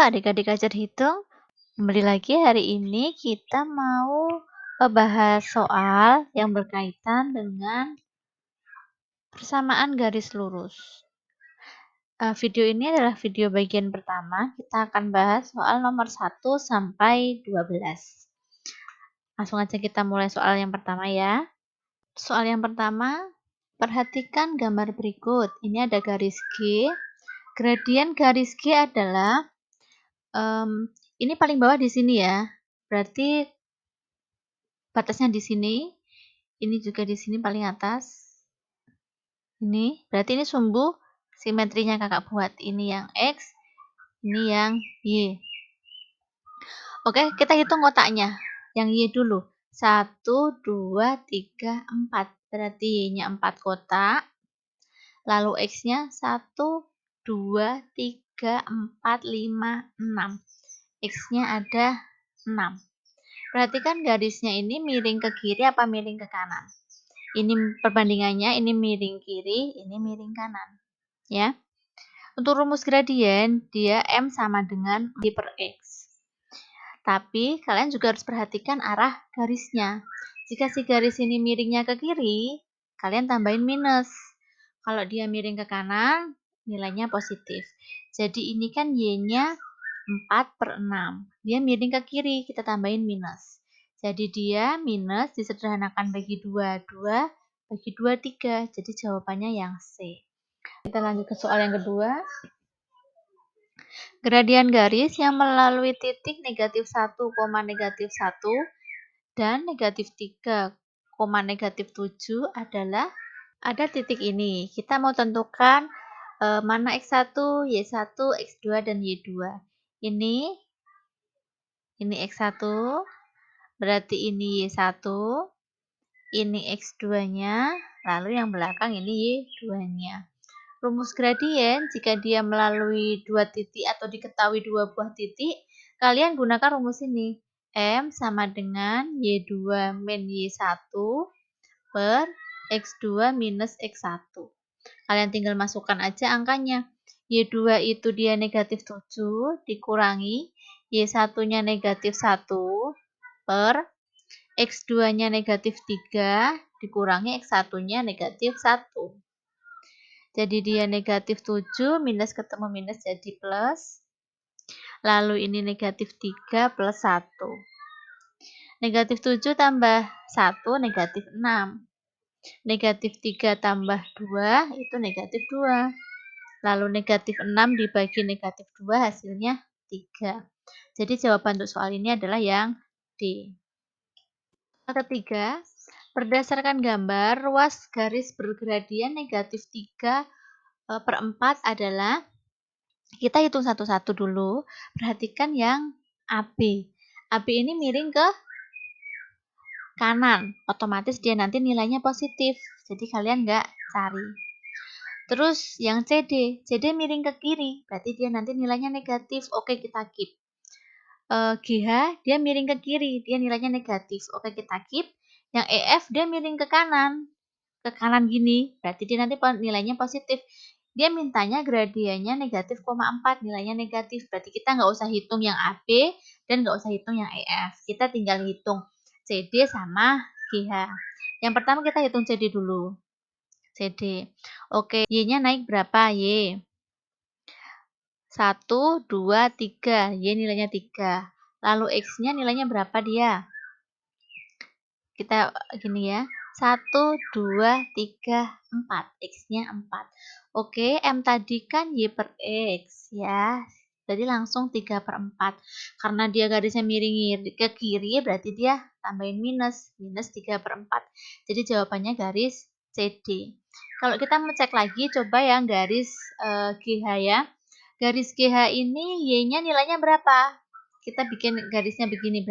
adik-adik ajar hitung. Kembali lagi hari ini kita mau bahas soal yang berkaitan dengan persamaan garis lurus. Video ini adalah video bagian pertama. Kita akan bahas soal nomor 1 sampai 12. Langsung aja kita mulai soal yang pertama ya. Soal yang pertama, perhatikan gambar berikut. Ini ada garis G. Gradien garis G adalah ini paling bawah di sini ya. Berarti batasnya di sini. Ini juga di sini paling atas. Ini, berarti ini sumbu simetrinya kakak buat. Ini yang X, ini yang Y. Oke, kita hitung kotaknya. Yang Y dulu. 1, 2, 3, 4. Berarti Y-nya 4 kotak. Lalu X-nya 1, 2, 3, 4, 5, 6. X-nya ada 6. Perhatikan garisnya ini miring ke kiri apa miring ke kanan. Ini perbandingannya, ini miring kiri, ini miring kanan. Ya. Untuk rumus gradien, dia M sama dengan Y per X. Tapi, kalian juga harus perhatikan arah garisnya. Jika si garis ini miringnya ke kiri, kalian tambahin minus. Kalau dia miring ke kanan, nilainya positif. Jadi ini kan Y-nya 4 per 6. Dia miring ke kiri, kita tambahin minus. Jadi dia minus disederhanakan bagi 2, 2 bagi 2, 3. Jadi jawabannya yang C. Kita lanjut ke soal yang kedua. Gradien garis yang melalui titik negatif 1, negatif 1 dan negatif 3, negatif 7 adalah ada titik ini. Kita mau tentukan mana X1, Y1, X2, dan Y2. Ini X1, berarti ini Y1, ini X2-nya, lalu yang belakang ini Y2-nya. Rumus gradien, jika dia melalui dua titik atau diketahui dua buah titik, kalian gunakan rumus ini. M sama dengan Y2 min Y1 per X2 minus X1. Kalian tinggal masukkan aja angkanya. Y2 itu dia negatif 7 dikurangi Y1-nya negatif 1 per X2-nya negatif 3 dikurangi X1-nya negatif 1. Jadi dia negatif 7 minus ketemu minus jadi plus. Lalu ini negatif 3 plus 1. Negatif 7 tambah 1 negatif 6. Negatif 3 tambah 2 itu negatif 2. Lalu negatif 6 dibagi negatif 2 hasilnya 3. Jadi jawaban untuk soal ini adalah yang D. Ketiga, berdasarkan gambar, ruas garis bergradien negatif 3 per 4 adalah, kita hitung satu-satu dulu, perhatikan yang AB. AB ini miring ke kanan, otomatis dia nanti nilainya positif, jadi kalian nggak cari. Terus yang CD miring ke kiri, berarti dia nanti nilainya negatif. Oke, kita keep. GH dia miring ke kiri, dia nilainya negatif. Oke, kita keep. Yang EF dia miring ke kanan gini, berarti dia nanti nilainya positif. Dia mintanya gradiennya negatif, 4, nilainya negatif. Berarti kita nggak usah hitung yang AB dan nggak usah hitung yang EF. Kita tinggal hitung CD sama GH. Yang pertama kita hitung CD dulu. CD. Oke, Y-nya naik berapa? Y. 1, 2, 3. Y nilainya 3. Lalu X-nya nilainya berapa dia? Kita gini ya. 1, 2, 3, 4. X-nya 4. Oke, M tadi kan Y per X ya. Jadi langsung 3 per 4. Karena dia garisnya miring ke kiri, berarti dia tambahin minus. Minus 3 per 4. Jadi jawabannya garis CD. Kalau kita mau cek lagi, coba yang garis GH ya. Garis GH ini Y-nya nilainya berapa? Kita bikin garisnya begini.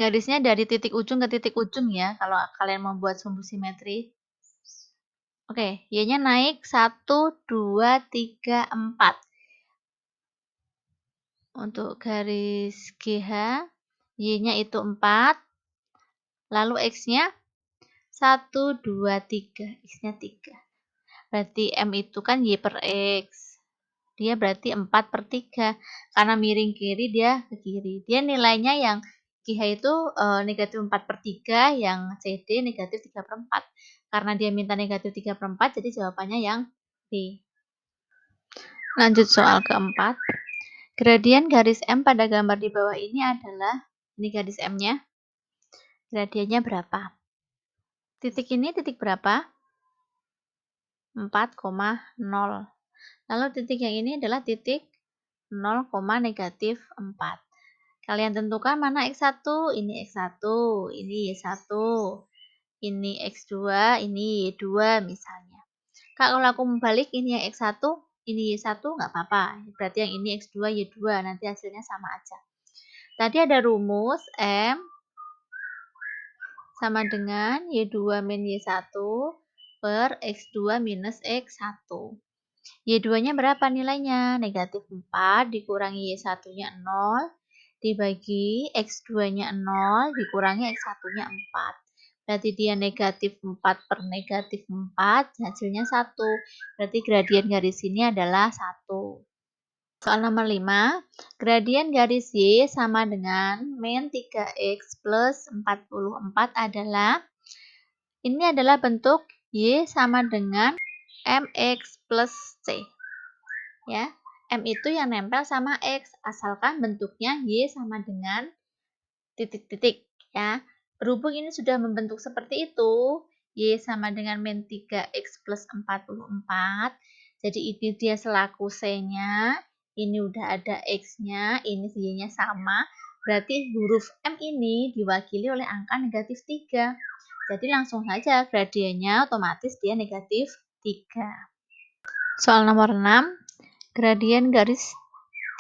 Garisnya dari titik ujung ke titik ujung ya, kalau kalian membuat sumbu simetri. Oke, Y-nya naik 1, 2, 3, 4. Untuk garis GH, Y-nya itu 4. Lalu X-nya 1, 2, 3. X-nya 3. Berarti M itu kan Y per X. Dia berarti 4/3. Karena miring kiri, dia ke kiri. Dia nilainya yang QH itu negatif 4/3, yang CD negatif 3/4. Karena dia minta negatif 3/4, jadi jawabannya yang B. Lanjut soal keempat. Gradien garis M pada gambar di bawah ini adalah, ini garis M-nya, gradiennya berapa? Titik ini titik berapa? 4,0. Lalu titik yang ini adalah titik 0, negatif 4. Kalian tentukan mana X1, ini X1, ini Y1, ini X2, ini Y2 misalnya. Kak, kalau aku membalik ini yang X1, ini Y1 nggak apa-apa. Berarti yang ini X2, Y2, nanti hasilnya sama aja. Tadi ada rumus M sama dengan Y2 min Y1 per X2 minus X1. Y2-nya berapa nilainya? Negatif 4 dikurangi Y1-nya 0, dibagi X2-nya 0, dikurangi X1-nya 4. Berarti dia negatif 4 per negatif 4, hasilnya 1. Berarti gradien garis ini adalah 1. Soal nomor 5, gradien garis Y sama dengan min 3X plus 44 adalah, ini adalah bentuk Y sama dengan MX plus C. Ya, M itu yang nempel sama X, asalkan bentuknya Y sama dengan titik-titik. Ya, berhubung ini sudah membentuk seperti itu, Y sama dengan min 3X plus 44, jadi ini dia selaku C-nya, ini udah ada X-nya, ini Y-nya sama, berarti huruf M ini diwakili oleh angka negatif 3. Jadi langsung saja gradiennya otomatis dia negatif 3. Soal nomor 6, gradien garis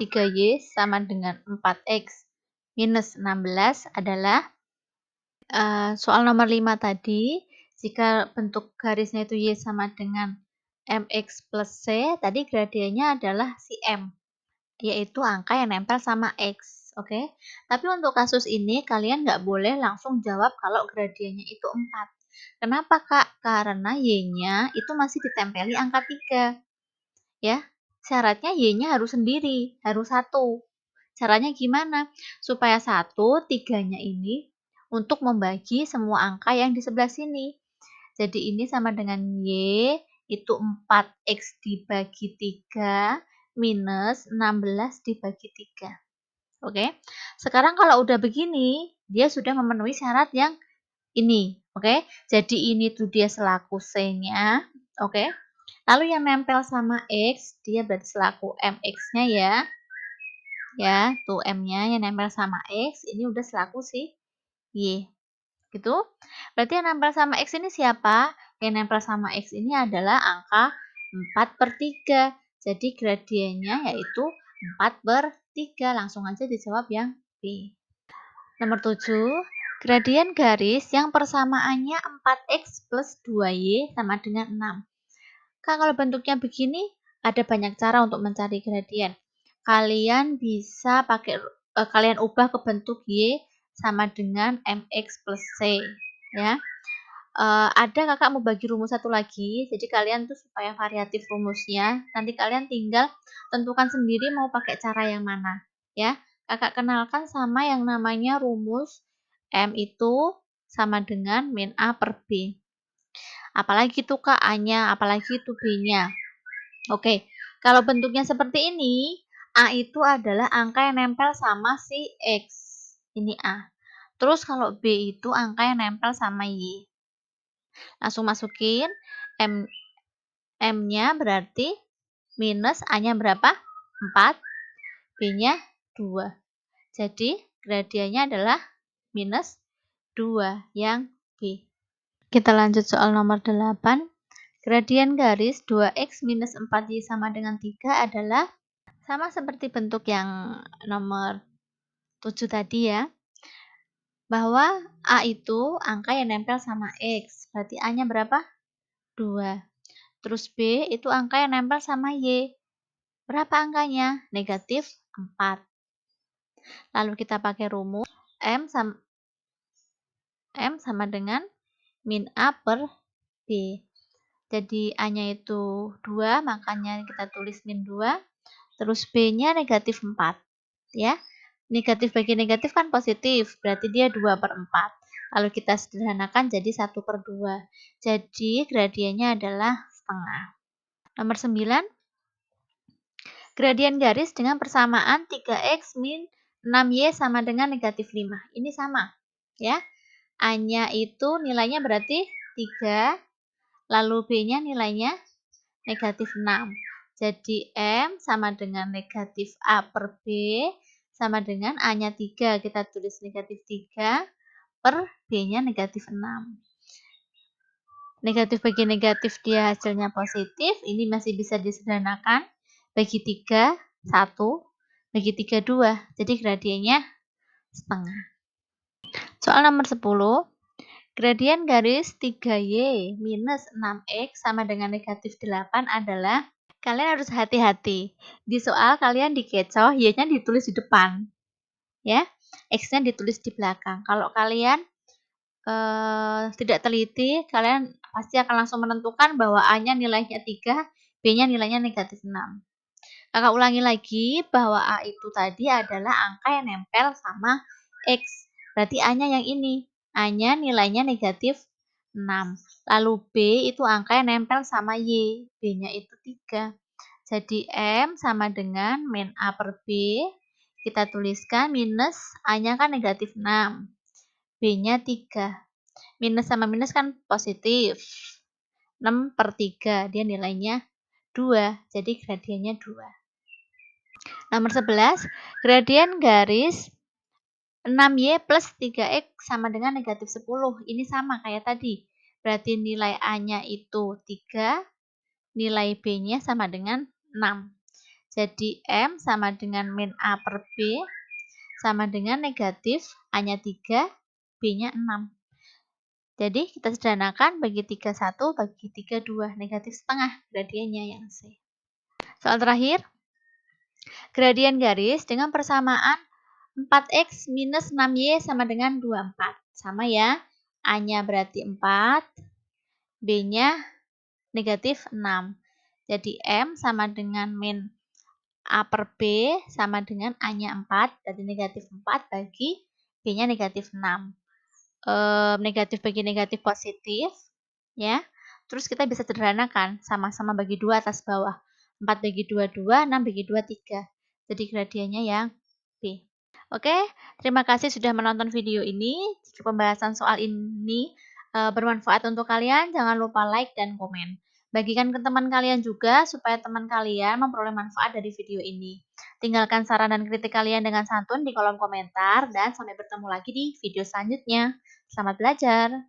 3Y sama dengan 4X minus 16 adalah, soal nomor 5 tadi, jika bentuk garisnya itu Y sama dengan MX plus C, tadi gradiennya adalah si M, yaitu angka yang nempel sama X. Oke, tapi untuk kasus ini kalian nggak boleh langsung jawab kalau gradiennya itu 4. Kenapa, Kak? Karena Y-nya itu masih ditempeli angka 3. Ya, syaratnya Y-nya harus sendiri, harus 1. Caranya gimana? Supaya 1, 3-nya ini untuk membagi semua angka yang di sebelah sini. Jadi ini sama dengan Y, itu 4X dibagi 3, minus 16 dibagi 3. Oke, sekarang kalau udah begini, dia sudah memenuhi syarat yang ini. Oke, jadi ini tuh dia selaku C-nya. Oke, lalu yang nempel sama X, dia berarti selaku MX-nya ya. Ya, tuh M-nya yang nempel sama X, ini udah selaku si Y. Gitu. Berarti yang nempel sama X ini siapa? Yang nempel sama X ini adalah angka 4/3. Jadi gradiennya yaitu 4/3. Langsung aja dijawab yang B. Nomor 7, gradien garis yang persamaannya 4X plus 2Y sama dengan 6. Kak, kalau bentuknya begini, ada banyak cara untuk mencari gradien. Kalian bisa pakai, kalian ubah ke bentuk Y sama dengan MX plus C. Ya. Ada kakak mau bagi rumus satu lagi, jadi kalian tuh supaya variatif rumusnya, nanti kalian tinggal tentukan sendiri mau pakai cara yang mana. Ya, kakak kenalkan sama yang namanya rumus M itu sama dengan min A per B. Apalagi itu kak A-nya, apalagi itu B-nya. Oke, kalau bentuknya seperti ini, A itu adalah angka yang nempel sama si X. Ini A. Terus kalau B itu angka yang nempel sama Y. Langsung masukin M-nya berarti minus A-nya berapa? 4, B-nya 2. Jadi gradiennya adalah minus 2 yang B. Kita lanjut soal nomor 8. Gradien garis 2X minus 4Y sama dengan 3 adalah sama seperti bentuk yang nomor 7 tadi ya. Bahwa A itu angka yang nempel sama X. Berarti A-nya berapa? 2. Terus B itu angka yang nempel sama Y. Berapa angkanya? Negatif 4. Lalu kita pakai rumus M sama dengan min A per B. Jadi A-nya itu 2, makanya kita tulis min 2. terus B-nya negatif 4, ya. Negatif bagi negatif kan positif, berarti dia 2/4. Lalu kita sederhanakan jadi 1/2. Jadi gradiennya adalah setengah. Nomor 9, gradien garis dengan persamaan 3x min 6y sama dengan negatif 5. Ini sama, ya. A-nya itu nilainya berarti 3, lalu B-nya nilainya negatif 6. Jadi M sama dengan negatif A per B sama dengan A-nya 3. Kita tulis negatif 3 per B-nya negatif 6. Negatif bagi negatif dia hasilnya positif. Ini masih bisa disederhanakan. Bagi 3, 1. Bagi 3, 2. Jadi gradiennya setengah. Soal nomor 10. Gradien garis 3y minus 6x sama dengan negatif 8 adalah, kalian harus hati-hati. Di soal kalian dikecoh, y-nya ditulis di depan. Ya, x-nya ditulis di belakang. Kalau kalian tidak teliti, kalian pasti akan langsung menentukan bahwa A-nya nilainya 3, B-nya nilainya negatif 6. Kakak ulangi lagi bahwa A itu tadi adalah angka yang nempel sama X. Berarti A-nya yang ini. A-nya nilainya negatif 6. Lalu B itu angka yang nempel sama Y. B-nya itu 3. Jadi M sama dengan min A per B. Kita tuliskan minus A-nya kan negatif 6. B-nya 3. Minus sama minus kan positif. 6/3. Dia nilainya 2. Jadi gradiennya 2. Nomor 11, gradien garis 6y plus 3x sama dengan negatif 10. Ini sama kayak tadi. Berarti nilai A-nya itu 3, nilai B-nya sama dengan 6. Jadi M sama dengan min A per B sama dengan negatif A-nya 3, B-nya 6. Jadi kita sederhanakan bagi 3, 1, bagi 3, 2. Negatif setengah, gradiennya yang C. Soal terakhir. Gradien garis dengan persamaan 4x minus 6y sama dengan 24. Sama ya. A-nya berarti 4. B-nya negatif 6. Jadi M sama dengan min A per B sama dengan A-nya 4. Jadi negatif 4 bagi B-nya negatif 6. Negatif bagi negatif positif. Ya. Terus kita bisa sederhanakan. Sama-sama bagi 2 atas bawah. 4 bagi 2, 2. 6 bagi 2, 3. Jadi gradiennya yang B. Oke, terima kasih sudah menonton video ini. Jika pembahasan soal ini bermanfaat untuk kalian, jangan lupa like dan komen. Bagikan ke teman kalian juga supaya teman kalian memperoleh manfaat dari video ini. Tinggalkan saran dan kritik kalian dengan santun di kolom komentar dan sampai bertemu lagi di video selanjutnya. Selamat belajar!